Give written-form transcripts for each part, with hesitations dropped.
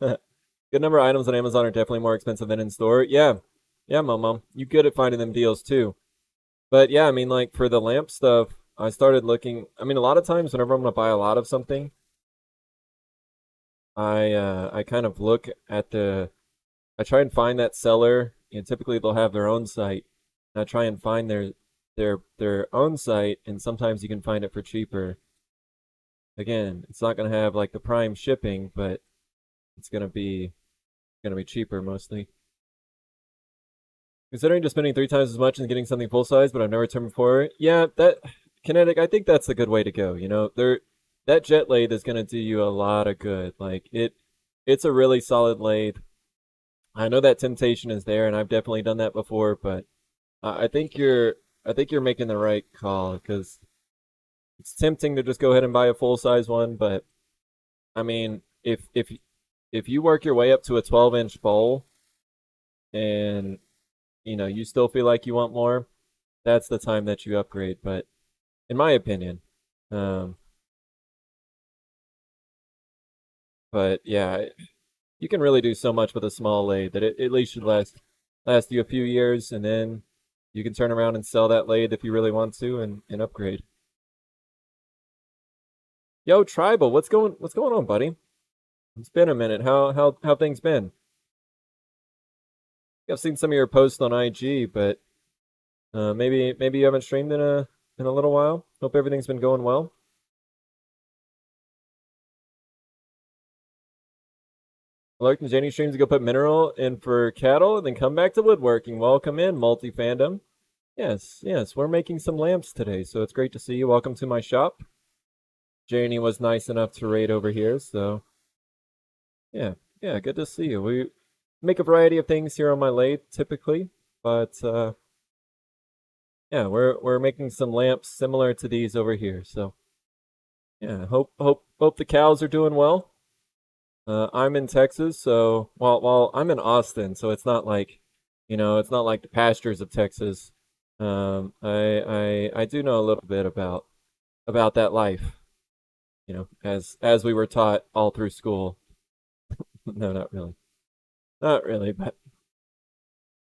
Good number of items on Amazon are definitely more expensive than in store. Yeah. Yeah, Momo. You good at finding them deals too. But yeah, I mean, like for the lamp stuff, I started looking. I mean, a lot of times whenever I'm gonna buy a lot of something, I kind of look at I try and find that seller, and typically they'll have their own site. And I try and find their own site, and sometimes you can find it for cheaper. Again, it's not gonna have like the prime shipping, but it's gonna be cheaper mostly. Considering just spending 3 times as much and getting something full size, but I've never returned before. Yeah, that Kinetic, I think that's a good way to go. That jet lathe is gonna do you a lot of good. It's a really solid lathe. I know that temptation is there, and I've definitely done that before, but I think I think you're making the right call because it's tempting to just go ahead and buy a full size one, but I mean, if you work your way up to a 12-inch bowl and you still feel like you want more, that's the time that you upgrade. But in my opinion, um, but yeah, you can really do so much with a small lathe that it at least should last you a few years, and then you can turn around and sell that lathe if you really want to and upgrade. Yo, Tribal, what's going on, buddy? It's been a minute. How things been? I've seen some of your posts on IG, but maybe you haven't streamed in a little while. Hope everything's been going well. Lark and Jenny streams to go put mineral in for cattle, and then come back to woodworking. Welcome in, multi fandom. Yes, yes, we're making some lamps today, so it's great to see you. Welcome to my shop. Janie was nice enough to raid over here, so yeah, yeah, good to see you. We make a variety of things here on my lathe typically, but yeah, we're making some lamps similar to these over here. So yeah, hope the cows are doing well. I'm in Texas, so while I'm in Austin, so it's not like, it's not like the pastures of Texas. I do know a little bit about that life, as we were taught all through school. No, not really, but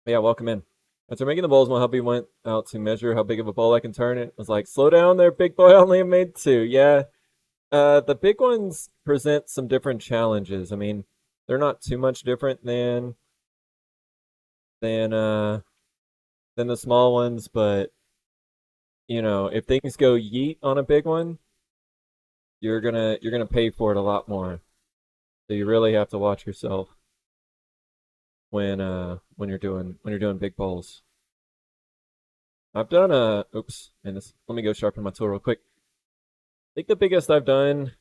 yeah, welcome in. After making the bowls, my hubby went out to measure how big of a bowl I can turn it. I was like, slow down there, big boy. I only made two. Yeah, the big ones present some different challenges. I mean, they're not too much different than uh than the small ones, but if things go yeet on a big one, you're gonna pay for it a lot more. So you really have to watch yourself when you're doing big bowls. I've done oops, and let me go sharpen my tool real quick. I think the biggest I've done,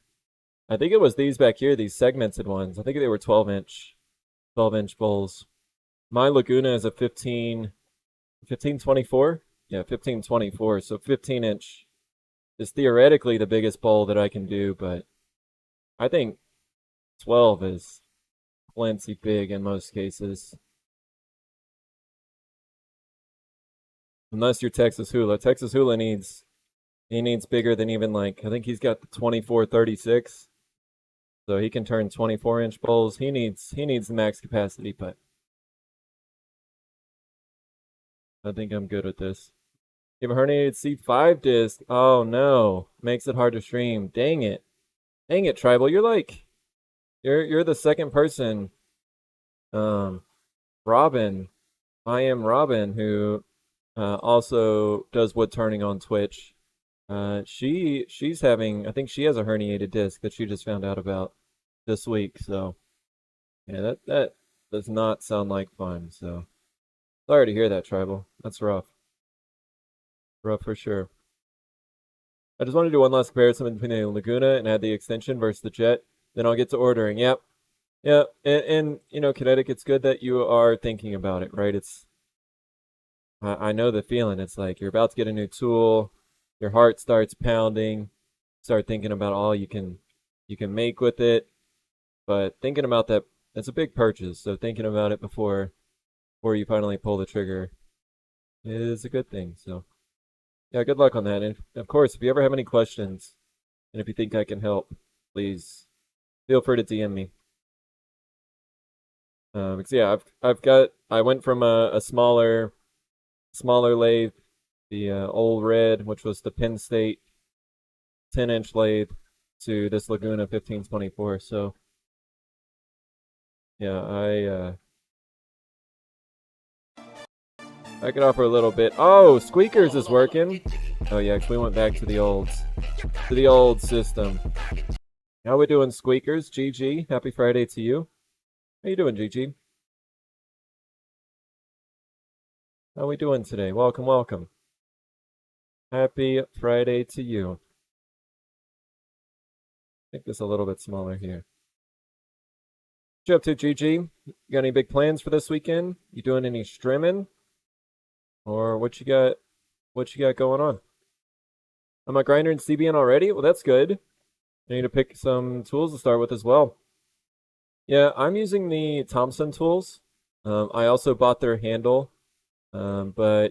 I think it was these back here, these segmented ones. I think they were 12-inch bowls. My Laguna is a 1524. Yeah, 1524. So 15-inch is theoretically the biggest bowl that I can do, but I think 12 is plenty big in most cases. Unless you're Texas Hula. Texas Hula he needs bigger than even like, I think he's got the 2436. So he can turn 24-inch bowls. He needs the max capacity, but I think I'm good with this. You have a herniated C5 disc. Oh no. Makes it hard to stream. Dang it. Dang it, Tribal. You're the second person, um, Robin. I am Robin, who also does wood turning on Twitch. She's having, I think she has a herniated disc that she just found out about this week. So yeah, that does not sound like fun. So sorry to hear that, Tribal. That's rough. Rough for sure. I just want to do one last comparison between the Laguna and add the extension versus the Jet. Then I'll get to ordering. Yep. Yeah, and Kinetic, it's good that you are thinking about it, right? I know the feeling. It's like you're about to get a new tool, your heart starts pounding, start thinking about all you can make with it, but thinking about that, it's a big purchase. So thinking about it before you finally pull the trigger is a good thing. So yeah, good luck on that. And of course, if you ever have any questions and if you think I can help, please feel free to DM me. Because yeah, I went from a smaller lathe, the old red, which was the Penn State 10-inch lathe, to this Laguna 1524. So yeah, I could offer a little bit. Oh, Squeakers is working. Oh yeah, 'cause we went back to the old system. How we doing, Squeakers? GG. Happy Friday to you. How you doing, GG? How we doing today? Welcome, welcome. Happy Friday to you. Make this a little bit smaller here. What you up to, GG? You got any big plans for this weekend? You doing any streaming? Or what you got? What you got going on? I'm a grinder in CBN already. Well, that's good. I need to pick some tools to start with as well. Yeah, I'm using the Thompson tools. I also bought their handle, but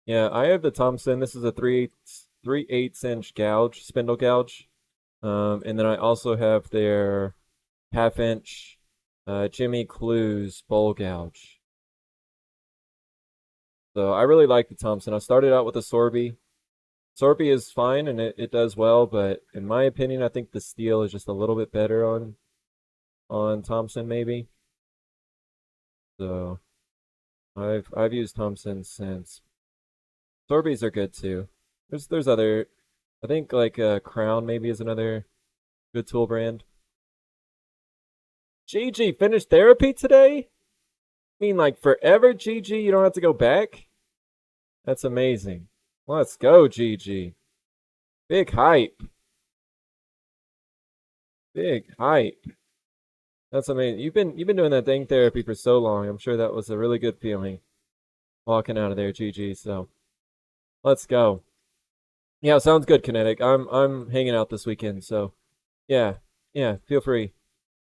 yeah, I have the Thompson. This is a 3/8 inch gouge, spindle gouge, and then I also have their 1/2 inch Jimmy Clues bowl gouge. So I really like the Thompson. I started out with a Sorby. Sorby is fine and it does well, but in my opinion, I think the steel is just a little bit better on Thompson maybe. So I've used Thompson since. Sorbys are good too. There's other, I think like Crown maybe is another good tool brand. GG finished therapy today? I mean like forever, GG? You don't have to go back? That's amazing. Let's go, GG. Big hype. Big hype. That's amazing. You've been doing that dang therapy for so long. I'm sure that was a really good feeling walking out of there, GG. So let's go. Yeah, sounds good, Kinetic. I'm hanging out this weekend, so yeah, yeah. Feel free.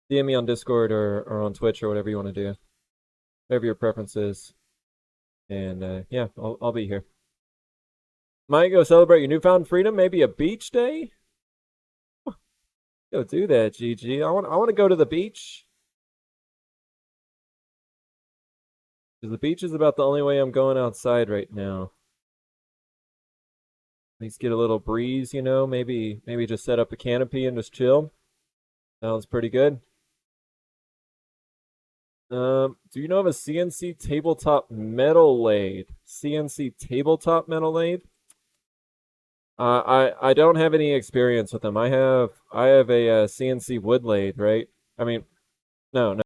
DM me on Discord or on Twitch or whatever you want to do, whatever your preference is. And yeah, I'll be here. Might go celebrate your newfound freedom. Maybe a beach day. Go do that, GG. I want to go to the beach. Because the beach is about the only way I'm going outside right now. At least get a little breeze, you know. Maybe just set up a canopy and just chill. Sounds pretty good. Do you know of a CNC tabletop metal lathe? CNC tabletop metal lathe? I don't have any experience with them. I have a CNC wood lathe, right? I mean, no, no.